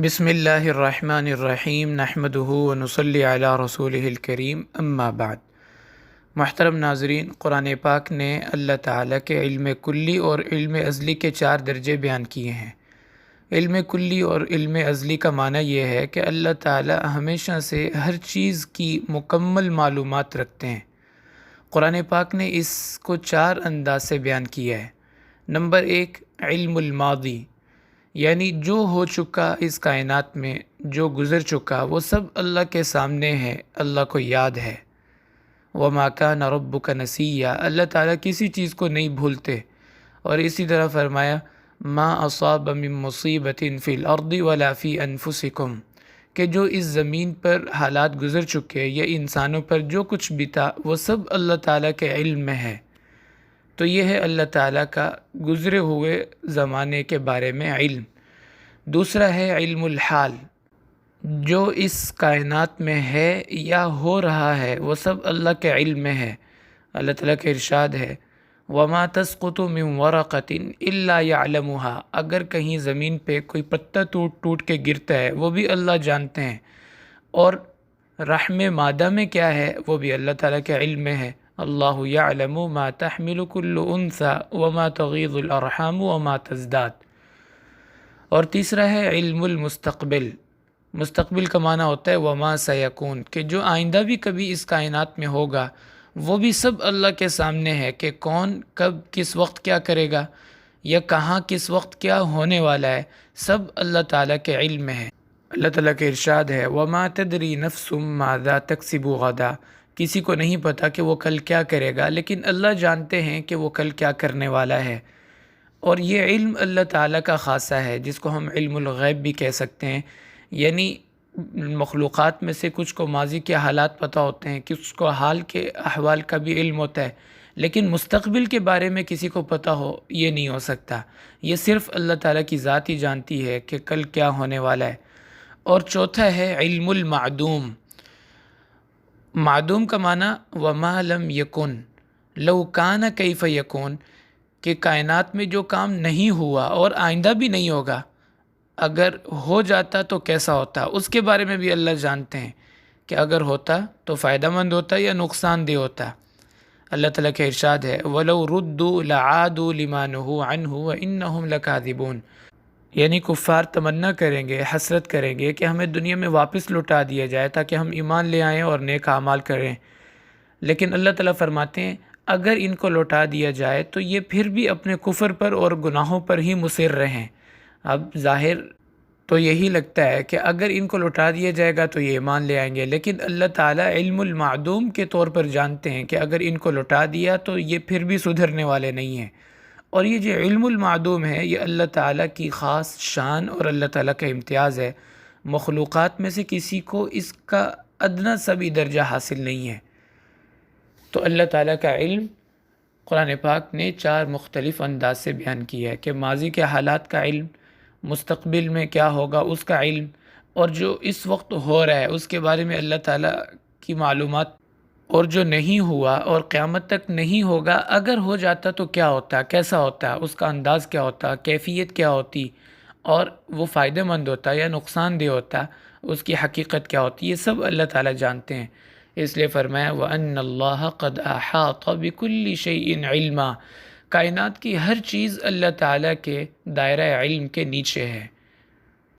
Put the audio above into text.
بسم اللہ الرحمن الرحیم نحمدہ ونصلی علی رسولہ الکریم اما بعد۔ محترم ناظرین، قرآن پاک نے اللہ تعالیٰ کے علم کلی اور علم ازلی کے 4 درجے بیان کیے ہیں۔ علم کلی اور علم ازلی کا معنی یہ ہے کہ اللہ تعالیٰ ہمیشہ سے ہر چیز کی مکمل معلومات رکھتے ہیں۔ قرآن پاک نے اس کو 4 انداز سے بیان کیا ہے۔ نمبر 1، علم الماضی، یعنی جو ہو چکا اس کائنات میں، جو گزر چکا وہ سب اللہ کے سامنے ہے، اللہ کو یاد ہے۔ وَمَا كَانَ رَبُّكَ نَسِيًّا، اللہ تعالیٰ کسی چیز کو نہیں بھولتے۔ اور اسی طرح فرمایا مَا أَصَابَ مِن مُّصِيبَةٍ فِي الْأَرْضِ وَلَا فِي أَنفُسِكُمْ، کہ جو اس زمین پر حالات گزر چکے یا انسانوں پر جو کچھ بیتا وہ سب اللہ تعالیٰ کے علم میں ہے۔ تو یہ ہے اللہ تعالیٰ کا گزرے ہوئے زمانے کے بارے میں علم۔ دوسرا ہے علم الحال، جو اس کائنات میں ہے یا ہو رہا ہے وہ سب اللہ کے علم میں ہے۔ اللہ تعالیٰ کا ارشاد ہے وَمَا تَسْقُطُ مِن وَرَقَةٍ إِلَّا يَعْلَمُهَا، اگر کہیں زمین پہ کوئی پتا ٹوٹ کے گرتا ہے وہ بھی اللہ جانتے ہیں، اور رحم مادہ میں کیا ہے وہ بھی اللہ تعالیٰ کے علم میں ہے۔ اللہ یعلم ما تحمل کل انثی وما تغیض الارحام وما تزداد۔ اور تیسرا ہے علم المستقبل، مستقبل کا معنی ہوتا ہے وما سیکون، کہ جو آئندہ بھی کبھی اس کائنات میں ہوگا وہ بھی سب اللہ کے سامنے ہے کہ کون کب کس وقت کیا کرے گا یا کہاں کس وقت کیا ہونے والا ہے، سب اللہ تعالیٰ کے علم میں ہے۔ اللہ تعالیٰ کے ارشاد ہے وَمَا تَدْرِي نَفْسٌ مَاذَا تَكْسِبُ غَدًا، کسی کو نہیں پتا کہ وہ کل کیا کرے گا، لیکن اللہ جانتے ہیں کہ وہ کل کیا کرنے والا ہے۔ اور یہ علم اللہ تعالیٰ کا خاصہ ہے، جس کو ہم علم الغیب بھی کہہ سکتے ہیں، یعنی مخلوقات میں سے کچھ کو ماضی کے حالات پتہ ہوتے ہیں، کچھ کو حال کے احوال کا بھی علم ہوتا ہے، لیکن مستقبل کے بارے میں کسی کو پتہ ہو یہ نہیں ہو سکتا۔ یہ صرف اللہ تعالیٰ کی ذات ہی جانتی ہے کہ کل کیا ہونے والا ہے۔ اور چوتھا ہے علم المعدوم، معدوم کا معنی وَمَا لَمْ يَكُنْ لَوْ كَانَ كَيْفَ يَكُونَ، کہ کائنات میں جو کام نہیں ہوا اور آئندہ بھی نہیں ہوگا، اگر ہو جاتا تو کیسا ہوتا، اس کے بارے میں بھی اللہ جانتے ہیں کہ اگر ہوتا تو فائدہ مند ہوتا یا نقصان دہ ہوتا۔ اللہ تعالیٰ کا ارشاد ہے وَلَوْ رُدُّوا لَعَادُوا لِمَا نُهُوا عَنْهُ وَإِنَّهُمْ لَكَاذِبُونَ، یعنی کفار تمنا کریں گے، حسرت کریں گے کہ ہمیں دنیا میں واپس لوٹا دیا جائے تاکہ ہم ایمان لے آئیں اور نیک اعمال کریں، لیکن اللہ تعالیٰ فرماتے ہیں اگر ان کو لوٹا دیا جائے تو یہ پھر بھی اپنے کفر پر اور گناہوں پر ہی مصر رہیں۔ اب ظاہر تو یہی لگتا ہے کہ اگر ان کو لوٹا دیا جائے گا تو یہ ایمان لے آئیں گے، لیکن اللہ تعالیٰ علم المعدوم کے طور پر جانتے ہیں کہ اگر ان کو لوٹا دیا تو یہ پھر بھی سدھرنے والے نہیں ہیں۔ اور یہ جو علم المعدوم ہے یہ اللہ تعالیٰ کی خاص شان اور اللہ تعالیٰ کا امتیاز ہے، مخلوقات میں سے کسی کو اس کا ادنیٰ سا بھی درجہ حاصل نہیں ہے۔ تو اللہ تعالیٰ کا علم قرآن پاک نے 4 مختلف انداز سے بیان کیا ہے کہ ماضی کے حالات کا علم، مستقبل میں کیا ہوگا اس کا علم، اور جو اس وقت ہو رہا ہے اس کے بارے میں اللہ تعالیٰ کی معلومات، اور جو نہیں ہوا اور قیامت تک نہیں ہوگا اگر ہو جاتا تو کیا ہوتا، کیسا ہوتا، اس کا انداز کیا ہوتا، کیفیت کیا ہوتی، اور وہ فائدہ مند ہوتا یا نقصان دہ ہوتا، اس کی حقیقت کیا ہوتی، یہ سب اللہ تعالیٰ جانتے ہیں۔ اس لیے فرمایا وَأَنَّ اللَّهَ قَدْ أَحَاطَ بِكُلِّ شَيْءٍ عِلْمًا، کائنات کی ہر چیز اللہ تعالیٰ کے دائرہ علم کے نیچے ہے۔